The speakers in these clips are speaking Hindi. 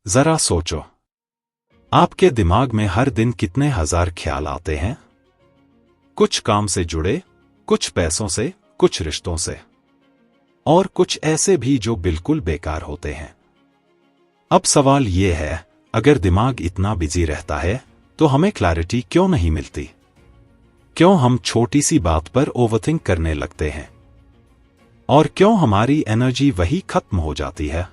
जरा सोचो, आपके दिमाग में हर दिन कितने हजार ख्याल आते हैं? कुछ काम से जुड़े, कुछ पैसों से, कुछ रिश्तों से, और कुछ ऐसे भी जो बिल्कुल बेकार होते हैं। अब सवाल ये है, अगर दिमाग इतना बिजी रहता है तो हमें क्लैरिटी क्यों नहीं मिलती? क्यों हम छोटी सी बात पर ओवरथिंक करने लगते हैं? और क्यों हमारी एनर्जी वही खत्म हो जाती है?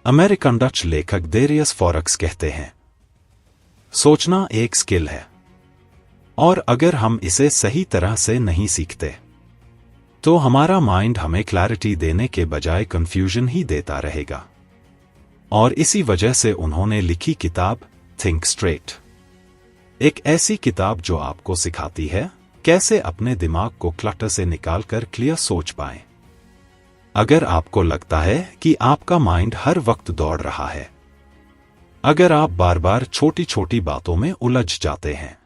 अमेरिकन डच लेखक डेरियस फॉरेक्स कहते हैं, सोचना एक स्किल है, और अगर हम इसे सही तरह से नहीं सीखते तो हमारा माइंड हमें क्लैरिटी देने के बजाय कंफ्यूजन ही देता रहेगा। और इसी वजह से उन्होंने लिखी किताब थिंक स्ट्रेट, एक ऐसी किताब जो आपको सिखाती है कैसे अपने दिमाग को क्लटर से निकालकर क्लियर सोच पाएं। अगर आपको लगता है कि आपका माइंड हर वक्त दौड़ रहा है, अगर आप बार बार छोटी छोटी बातों में उलझ जाते हैं,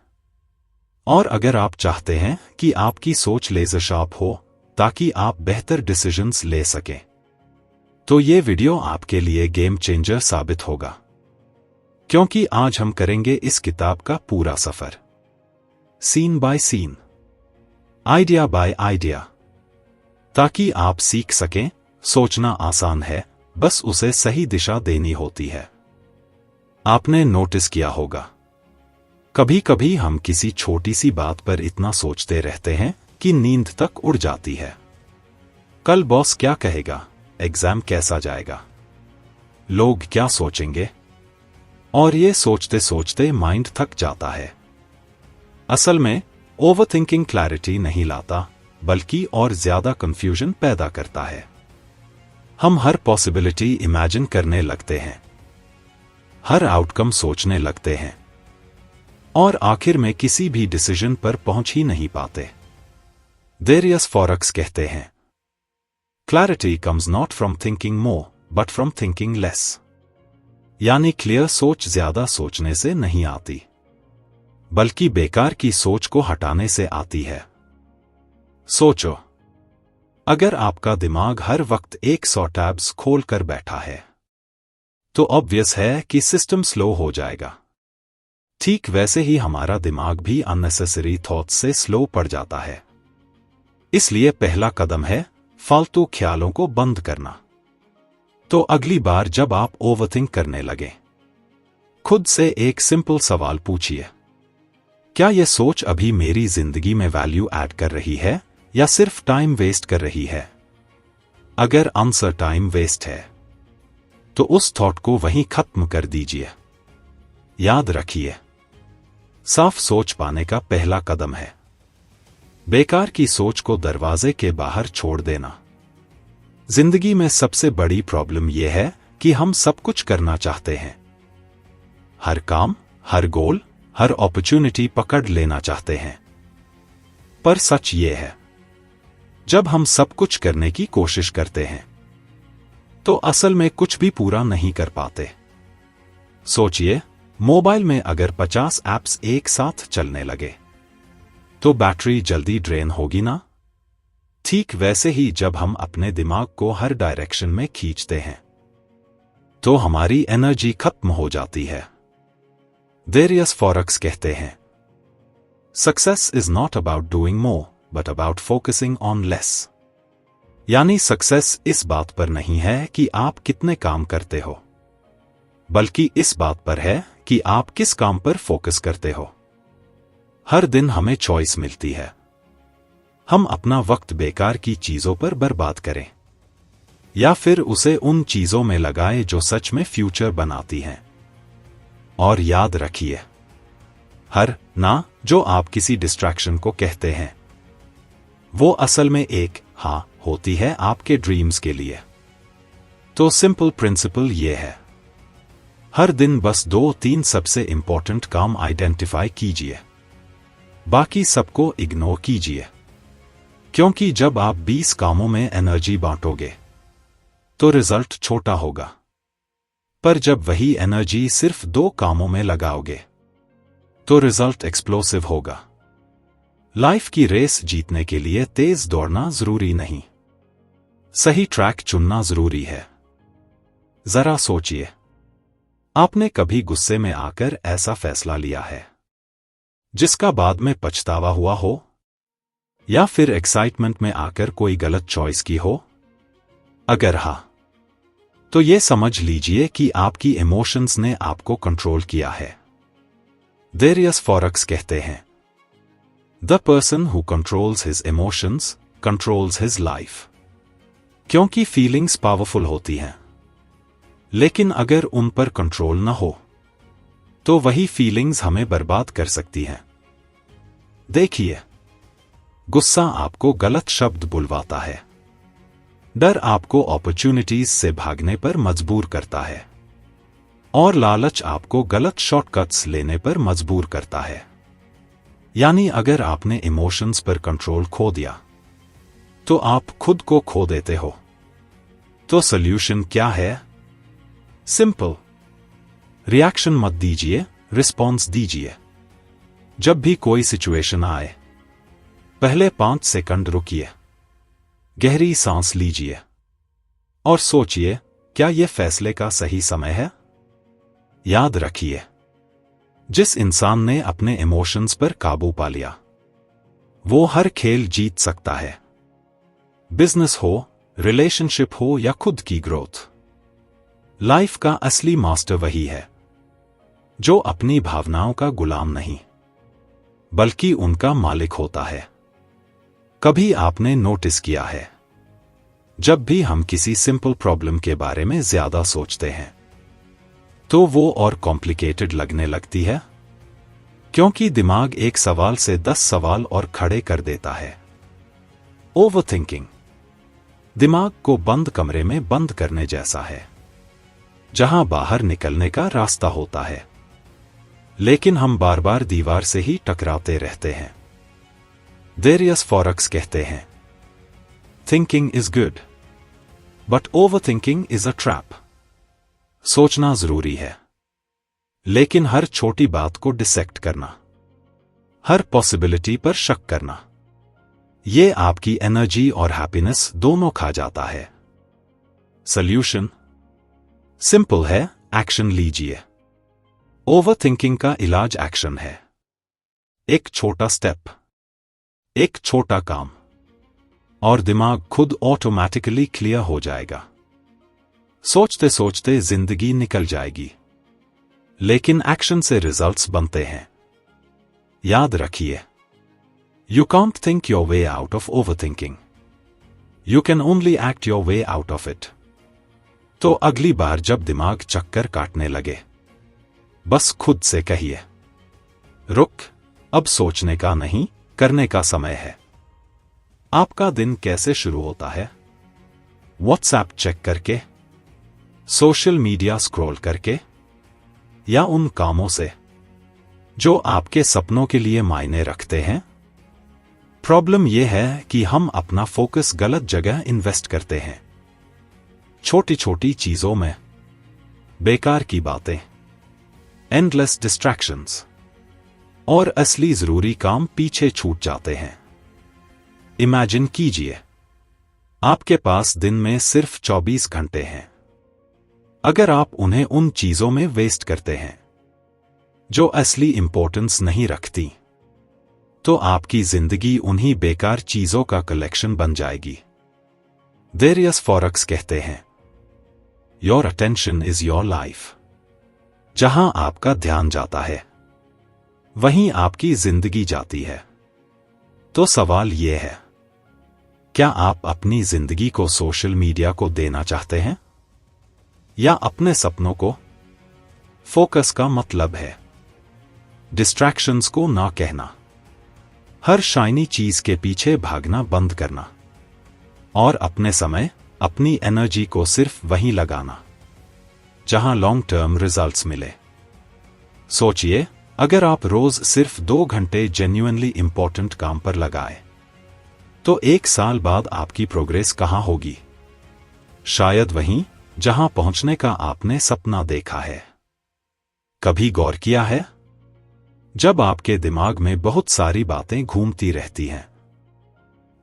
और अगर आप चाहते हैं कि आपकी सोच लेजर शार्प हो ताकि आप बेहतर डिसीजंस ले सकें, तो ये वीडियो आपके लिए गेम चेंजर साबित होगा। क्योंकि आज हम करेंगे इस किताब का पूरा सफर, scene by scene, idea by idea, ताकि आप सीख सकें सोचना आसान है, बस उसे सही दिशा देनी होती है। आपने नोटिस किया होगा, कभी कभी हम किसी छोटी सी बात पर इतना सोचते रहते हैं कि नींद तक उड़ जाती है। कल बॉस क्या कहेगा, एग्जाम कैसा जाएगा, लोग क्या सोचेंगे, और ये सोचते सोचते माइंड थक जाता है। असल में ओवरथिंकिंग क्लैरिटी नहीं लाता, बल्कि और ज्यादा कंफ्यूजन पैदा करता है। हम हर पॉसिबिलिटी इमेजिन करने लगते हैं, हर आउटकम सोचने लगते हैं, और आखिर में किसी भी डिसीजन पर पहुंच ही नहीं पाते। डेरियस फॉरेक्स कहते हैं, clarity comes not from thinking more but from thinking less. यानी क्लियर सोच ज्यादा सोचने से नहीं आती, बल्कि बेकार की सोच को हटाने से आती है। सोचो, अगर आपका दिमाग हर वक्त 100 टैब्स खोल कर बैठा है तो ऑब्वियस है कि सिस्टम स्लो हो जाएगा। ठीक वैसे ही हमारा दिमाग भी अननेसेसरी थॉट्स से स्लो पड़ जाता है। इसलिए पहला कदम है फालतू ख्यालों को बंद करना। तो अगली बार जब आप ओवरथिंक करने लगे, खुद से एक सिंपल सवाल पूछिए, क्या यह सोच अभी मेरी जिंदगी में वैल्यू ऐड कर रही है या सिर्फ टाइम वेस्ट कर रही है? अगर आंसर टाइम वेस्ट है तो उस थॉट को वहीं खत्म कर दीजिए। याद रखिए, साफ सोच पाने का पहला कदम है बेकार की सोच को दरवाजे के बाहर छोड़ देना। जिंदगी में सबसे बड़ी प्रॉब्लम यह है कि हम सब कुछ करना चाहते हैं, हर काम, हर गोल, हर अपॉर्चुनिटी पकड़ लेना चाहते हैं। पर सच ये है, जब हम सब कुछ करने की कोशिश करते हैं तो असल में कुछ भी पूरा नहीं कर पाते। सोचिए, मोबाइल में अगर 50 ऐप्स एक साथ चलने लगे तो बैटरी जल्दी ड्रेन होगी ना? ठीक वैसे ही जब हम अपने दिमाग को हर डायरेक्शन में खींचते हैं तो हमारी एनर्जी खत्म हो जाती है। डेरियस फॉरेक्स कहते हैं, success is not about doing more but about focusing on less. यानी सक्सेस इस बात पर नहीं है कि आप कितने काम करते हो, बल्कि इस बात पर है कि आप किस काम पर फोकस करते हो। हर दिन हमें चॉइस मिलती है, हम अपना वक्त बेकार की चीजों पर बर्बाद करें या फिर उसे उन चीजों में लगाएं जो सच में फ्यूचर बनाती हैं। और याद रखिए, हर ना जो आप किसी डिस्ट्रैक्शन को कहते हैं वो असल में एक हाँ होती है आपके ड्रीम्स के लिए। तो सिंपल प्रिंसिपल ये है, हर दिन बस 2-3 सबसे इंपॉर्टेंट काम आइडेंटिफाई कीजिए, बाकी सबको इग्नोर कीजिए। क्योंकि जब आप 20 कामों में एनर्जी बांटोगे तो रिजल्ट छोटा होगा, पर जब वही एनर्जी सिर्फ 2 कामों में लगाओगे तो रिजल्ट एक्सप्लोसिव होगा। लाइफ की रेस जीतने के लिए तेज दौड़ना जरूरी नहीं, सही ट्रैक चुनना जरूरी है। जरा सोचिए, आपने कभी गुस्से में आकर ऐसा फैसला लिया है जिसका बाद में पछतावा हुआ हो? या फिर एक्साइटमेंट में आकर कोई गलत चॉइस की हो? अगर हाँ, तो ये समझ लीजिए कि आपकी इमोशंस ने आपको कंट्रोल किया है। डेरियस फॉरेक्स कहते हैं, the person who controls his emotions controls his life. क्योंकि फीलिंग्स पावरफुल होती हैं, लेकिन अगर उन पर कंट्रोल न हो तो वही फीलिंग्स हमें बर्बाद कर सकती हैं। देखिए, गुस्सा आपको गलत शब्द बुलवाता है, डर आपको अपॉर्चुनिटीज से भागने पर मजबूर करता है, और लालच आपको गलत शॉर्टकट्स लेने पर मजबूर करता है। यानी अगर आपने इमोशंस पर कंट्रोल खो दिया तो आप खुद को खो देते हो। तो सॉल्यूशन क्या है? सिंपल, रिएक्शन मत दीजिए, रिस्पॉन्स दीजिए। जब भी कोई सिचुएशन आए, पहले 5 सेकंड रुकिए, गहरी सांस लीजिए और सोचिए, क्या यह फैसले का सही समय है? याद रखिए, जिस इंसान ने अपने इमोशंस पर काबू पा लिया, वो हर खेल जीत सकता है। बिजनेस हो, रिलेशनशिप हो या खुद की ग्रोथ। लाइफ का असली मास्टर वही है जो अपनी भावनाओं का गुलाम नहीं, बल्कि उनका मालिक होता है। कभी आपने नोटिस किया है, जब भी हम किसी सिंपल प्रॉब्लम के बारे में ज्यादा सोचते हैं तो वो और कॉम्प्लिकेटेड लगने लगती है? क्योंकि दिमाग एक सवाल से 10 सवाल और खड़े कर देता है। ओवरथिंकिंग दिमाग को बंद कमरे में बंद करने जैसा है, जहां बाहर निकलने का रास्ता होता है, लेकिन हम बार बार दीवार से ही टकराते रहते हैं। डेरियस फॉरेक्स कहते हैं, thinking is good but overthinking is a trap. सोचना जरूरी है, लेकिन हर छोटी बात को डिसेक्ट करना, हर पॉसिबिलिटी पर शक करना, ये आपकी एनर्जी और हैप्पीनेस दोनों खा जाता है। सॉल्यूशन सिंपल है, एक्शन लीजिए। ओवरथिंकिंग का इलाज एक्शन है। एक छोटा स्टेप, एक छोटा काम, और दिमाग खुद ऑटोमेटिकली क्लियर हो जाएगा। सोचते सोचते जिंदगी निकल जाएगी, लेकिन एक्शन से रिजल्ट्स बनते हैं। याद रखिए, you can't think your way out of overthinking, you can only act your way out of it. तो अगली बार जब दिमाग चक्कर काटने लगे, बस खुद से कहिए, रुक, अब सोचने का नहीं, करने का समय है। आपका दिन कैसे शुरू होता है? व्हाट्सएप चेक करके, सोशल मीडिया स्क्रॉल करके, या उन कामों से जो आपके सपनों के लिए मायने रखते हैं? प्रॉब्लम यह है कि हम अपना फोकस गलत जगह इन्वेस्ट करते हैं। छोटी छोटी चीजों में, बेकार की बातें, एंडलेस डिस्ट्रैक्शंस, और असली जरूरी काम पीछे छूट जाते हैं। इमेजिन कीजिए, आपके पास दिन में सिर्फ 24 घंटे हैं। अगर आप उन्हें उन चीजों में वेस्ट करते हैं जो असली इंपॉर्टेंस नहीं रखती, तो आपकी जिंदगी उन्हीं बेकार चीजों का कलेक्शन बन जाएगी। डेरियस फॉरेक्स कहते हैं, your attention is your life. जहां आपका ध्यान जाता है, वहीं आपकी जिंदगी जाती है। तो सवाल यह है, क्या आप अपनी जिंदगी को सोशल मीडिया को देना चाहते हैं, या अपने सपनों को? फोकस का मतलब है डिस्ट्रैक्शंस को ना कहना, हर शाइनी चीज के पीछे भागना बंद करना, और अपने समय, अपनी एनर्जी को सिर्फ वहीं लगाना जहां लॉन्ग टर्म रिजल्ट्स मिले। सोचिए, अगर आप रोज सिर्फ 2 घंटे जेन्युइनली इंपॉर्टेंट काम पर लगाए, तो 1 साल बाद आपकी प्रोग्रेस कहां होगी? शायद वहीं जहां पहुंचने का आपने सपना देखा है। कभी गौर किया है, जब आपके दिमाग में बहुत सारी बातें घूमती रहती हैं,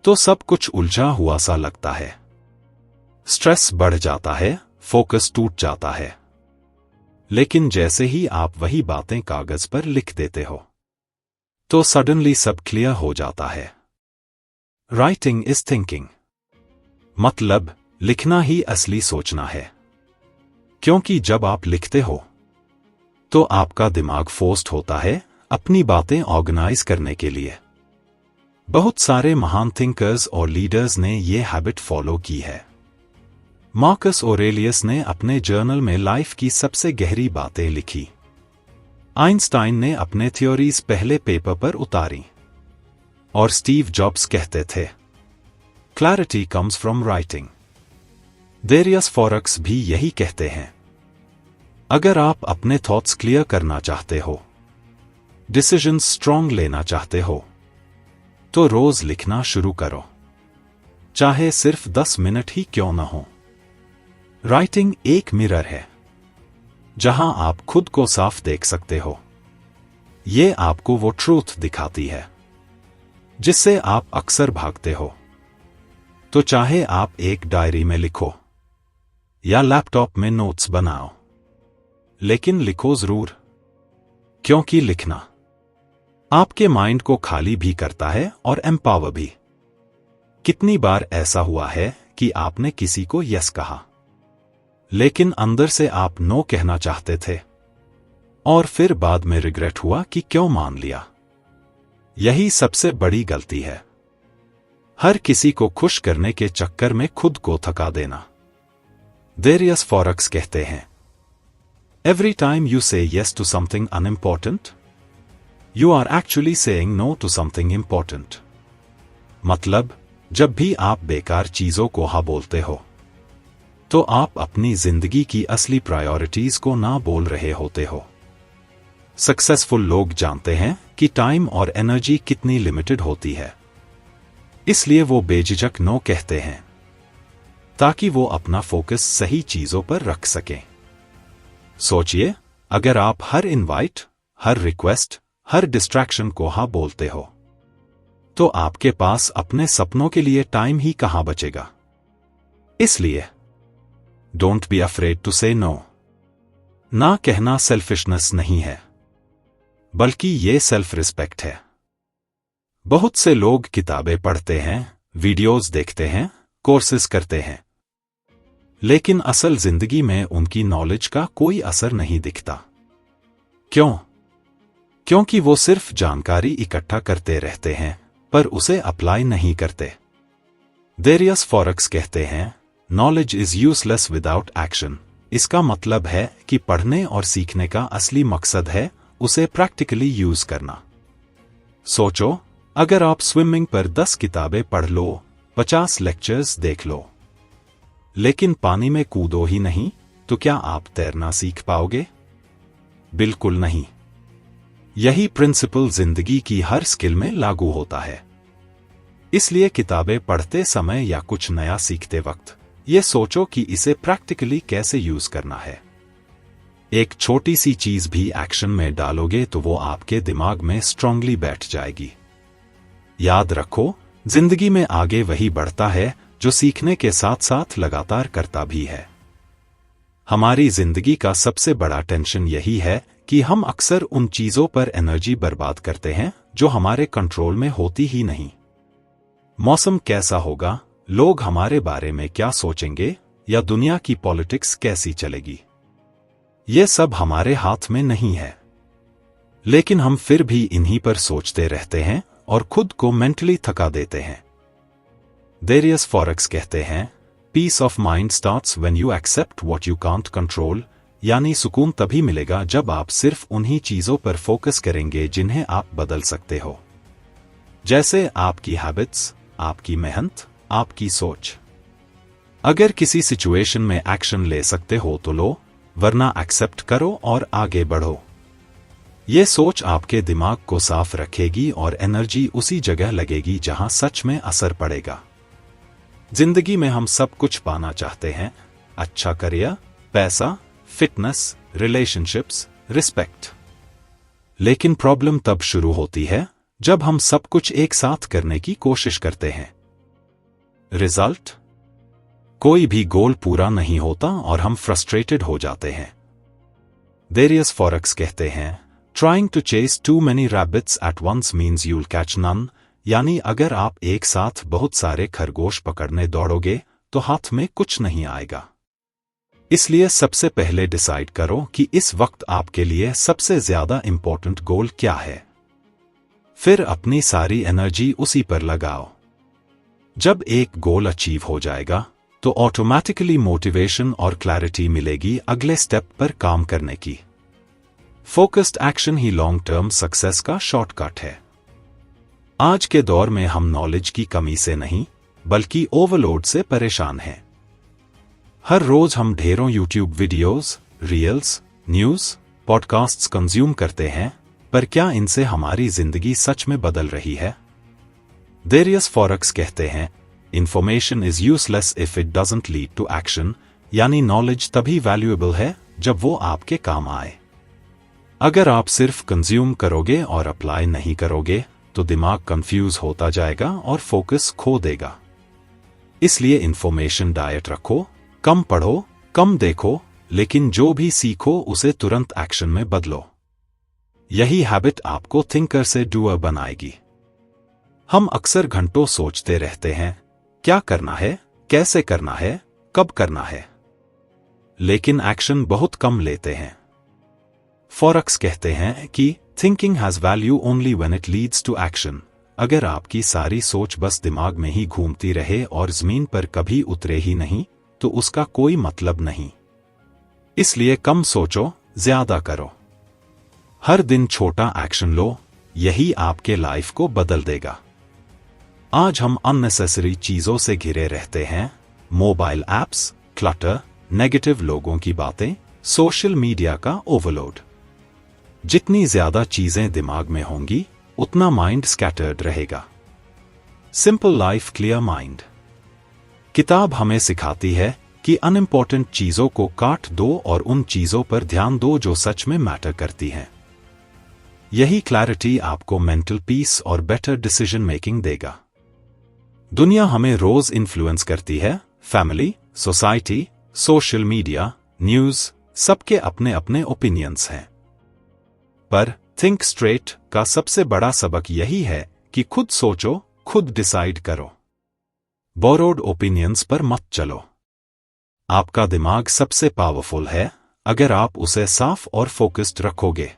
तो सब कुछ उलझा हुआ सा लगता है। स्ट्रेस बढ़ जाता है, फोकस टूट जाता है। लेकिन जैसे ही आप वही बातें कागज पर लिख देते हो तो सडनली सब क्लियर हो जाता है। राइटिंग इज थिंकिंग, मतलब लिखना ही असली सोचना है। क्योंकि जब आप लिखते हो तो आपका दिमाग फोर्स्ड होता है अपनी बातें ऑर्गेनाइज करने के लिए। बहुत सारे महान थिंकर्स और लीडर्स ने ये हैबिट फॉलो की है। मार्कस ऑरेलियस ने अपने जर्नल में लाइफ की सबसे गहरी बातें लिखी। आइंस्टाइन ने अपने थ्योरीज पहले पेपर पर उतारी। और स्टीव जॉब्स कहते थे, clarity comes from writing. Darius forex भी यही कहते हैं। अगर आप अपने थॉट्स क्लियर करना चाहते हो, डिसीजंस स्ट्रांग लेना चाहते हो, तो रोज लिखना शुरू करो, चाहे सिर्फ 10 मिनट ही क्यों न हो। राइटिंग एक मिरर है जहां आप खुद को साफ देख सकते हो। ये आपको वो ट्रूथ दिखाती है जिससे आप अक्सर भागते हो। तो चाहे आप एक डायरी में लिखो या लैपटॉप में नोट्स बनाओ, लेकिन लिखो जरूर, क्योंकि लिखना आपके माइंड को खाली भी करता है और एम्पावर भी। कितनी बार ऐसा हुआ है कि आपने किसी को यस कहा, लेकिन अंदर से आप नो कहना चाहते थे और फिर बाद में रिग्रेट हुआ कि क्यों मान लिया। यही सबसे बड़ी गलती है, हर किसी को खुश करने के चक्कर में खुद को थका देना। डेरियस फॉरेक्स कहते हैं, एवरी टाइम यू से yes to something unimportant, you are actually saying no to something important. मतलब जब भी आप बेकार चीजों को हाँ बोलते हो तो आप अपनी जिंदगी की असली प्रायोरिटीज को ना बोल रहे होते हो। सक्सेसफुल लोग जानते हैं कि टाइम और एनर्जी कितनी लिमिटेड होती है, इसलिए वो बेझिझक नो कहते हैं ताकि वो अपना फोकस सही चीजों पर रख सकें। सोचिए, अगर आप हर इनवाइट, हर रिक्वेस्ट, हर डिस्ट्रैक्शन को हाँ बोलते हो तो आपके पास अपने सपनों के लिए टाइम ही कहां बचेगा। इसलिए डोंट बी अफ्रेड टू से नो। ना कहना सेल्फिशनेस नहीं है, बल्कि ये सेल्फ रिस्पेक्ट है। बहुत से लोग किताबें पढ़ते हैं, वीडियोस देखते हैं, कोर्सेज करते हैं, लेकिन असल जिंदगी में उनकी नॉलेज का कोई असर नहीं दिखता। क्यों? क्योंकि वो सिर्फ जानकारी इकट्ठा करते रहते हैं पर उसे अप्लाई नहीं करते। डेरियस फॉरेक्स कहते हैं, knowledge is useless without action. इसका मतलब है कि पढ़ने और सीखने का असली मकसद है उसे प्रैक्टिकली यूज करना। सोचो, अगर आप स्विमिंग पर 10 किताबें पढ़ लो, 50 लेक्चर्स देख लो, लेकिन पानी में कूदो ही नहीं, तो क्या आप तैरना सीख पाओगे? बिल्कुल नहीं। यही प्रिंसिपल जिंदगी की हर स्किल में लागू होता है। इसलिए किताबें पढ़ते समय या कुछ नया सीखते वक्त ये सोचो कि इसे प्रैक्टिकली कैसे यूज करना है। एक छोटी सी चीज भी एक्शन में डालोगे तो वो आपके दिमाग में स्ट्रांगली बैठ जाएगी। याद रखो, जिंदगी में आगे वही बढ़ता है जो सीखने के साथ साथ लगातार करता भी है। हमारी जिंदगी का सबसे बड़ा टेंशन यही है कि हम अक्सर उन चीजों पर एनर्जी बर्बाद करते हैं जो हमारे कंट्रोल में होती ही नहीं। मौसम कैसा होगा, लोग हमारे बारे में क्या सोचेंगे, या दुनिया की पॉलिटिक्स कैसी चलेगी, ये सब हमारे हाथ में नहीं है। लेकिन हम फिर भी इन्हीं पर सोचते रहते हैं और खुद को मेंटली थका देते हैं। डेरियस फॉरेक्स कहते हैं, peace of mind starts when you accept what you can't control. यानी सुकून तभी मिलेगा जब आप सिर्फ उन्हीं चीजों पर फोकस करेंगे जिन्हें आप बदल सकते हो, जैसे आपकी हैबिट्स, आपकी मेहनत, आपकी सोच। अगर किसी सिचुएशन में एक्शन ले सकते हो तो लो, वरना एक्सेप्ट करो और आगे बढ़ो। ये सोच आपके दिमाग को साफ रखेगी और एनर्जी उसी जगह लगेगी जहां सच में असर पड़ेगा। जिंदगी में हम सब कुछ पाना चाहते हैं, अच्छा करियर, पैसा, फिटनेस, रिलेशनशिप्स, रिस्पेक्ट। लेकिन प्रॉब्लम तब शुरू होती है जब हम सब कुछ एक साथ करने की कोशिश करते हैं। रिजल्ट? कोई भी गोल पूरा नहीं होता और हम फ्रस्ट्रेटेड हो जाते हैं। डेरियस फॉरेक्स कहते हैं, trying to chase too many rabbits at once means you'll catch none, यानी अगर आप एक साथ बहुत सारे खरगोश पकड़ने दौड़ोगे तो हाथ में कुछ नहीं आएगा। इसलिए सबसे पहले डिसाइड करो कि इस वक्त आपके लिए सबसे ज्यादा इंपॉर्टेंट गोल क्या है। फिर अपनी सारी एनर्जी उसी पर लगाओ। जब एक गोल अचीव हो जाएगा तो ऑटोमेटिकली मोटिवेशन और क्लैरिटी मिलेगी अगले स्टेप पर काम करने की। फोकस्ड एक्शन ही लॉन्ग टर्म सक्सेस का शॉर्टकट है। आज के दौर में हम नॉलेज की कमी से नहीं बल्कि ओवरलोड से परेशान हैं। हर रोज हम ढेरों YouTube videos, reels, news, podcasts consume करते हैं, पर क्या इनसे हमारी जिंदगी सच में बदल रही है? डेरियस फॉरेक्स कहते हैं, information is useless if it doesn't lead to action, यानी नॉलेज तभी वैल्यूएबल है जब वो आपके काम आए। अगर आप सिर्फ कंज्यूम करोगे और अप्लाई नहीं करोगे तो दिमाग कंफ्यूज होता जाएगा और फोकस खो देगा। इसलिए इंफॉर्मेशन डाइट रखो, कम पढ़ो, कम देखो, लेकिन जो भी सीखो उसे तुरंत एक्शन में बदलो। यही हैबिट आपको थिंकर से डूअर बनाएगी। हम अक्सर घंटों सोचते रहते हैं, क्या करना है, कैसे करना है, कब करना है, लेकिन एक्शन बहुत कम लेते हैं। फॉरेक्स कहते हैं कि thinking has value only when it leads to action. अगर आपकी सारी सोच बस दिमाग में ही घूमती रहे और जमीन पर कभी उतरे ही नहीं तो उसका कोई मतलब नहीं। इसलिए कम सोचो, ज्यादा करो। हर दिन छोटा एक्शन लो, यही आपके लाइफ को बदल देगा। आज हम अननेसेसरी चीजों से घिरे रहते हैं, मोबाइल ऐप्स, क्लटर, नेगेटिव लोगों की बातें, सोशल मीडिया का ओवरलोड। जितनी ज्यादा चीजें दिमाग में होंगी उतना माइंड स्कैटर्ड रहेगा। सिंपल लाइफ क्लियर माइंड किताब हमें सिखाती है कि अनइम्पॉर्टेंट चीजों को काट दो और उन चीजों पर ध्यान दो जो सच में मैटर करती हैं। यही क्लैरिटी आपको मेंटल पीस और बेटर डिसीजन मेकिंग देगा। दुनिया हमें रोज इन्फ्लुएंस करती है, family, society, social media, news, सबके अपने अपने ओपिनियंस हैं। पर थिंक स्ट्रेट का सबसे बड़ा सबक यही है कि खुद सोचो, खुद डिसाइड करो। बोरोड ओपिनियंस पर मत चलो। आपका दिमाग सबसे पावरफुल है अगर आप उसे साफ और फोकस्ड रखोगे।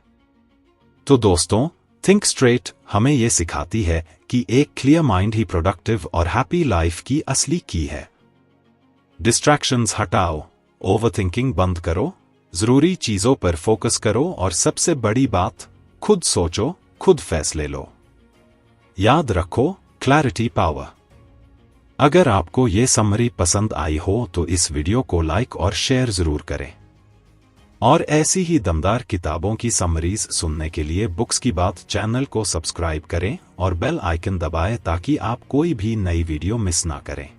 तो दोस्तों, थिंक स्ट्रेट हमें यह सिखाती है कि एक क्लियर माइंड ही प्रोडक्टिव और हैप्पी लाइफ की असली की है। डिस्ट्रैक्शंस हटाओ, ओवरथिंकिंग बंद करो, जरूरी चीजों पर फोकस करो और सबसे बड़ी बात, खुद सोचो, खुद फैसले लो। याद रखो, क्लैरिटी पावर। अगर आपको ये समरी पसंद आई हो तो इस वीडियो को लाइक और शेयर जरूर करें। और ऐसी ही दमदार किताबों की समरीज सुनने के लिए बुक्स की बात चैनल को सब्सक्राइब करें और बेल आइकन दबाएं ताकि आप कोई भी नई वीडियो मिस ना करें।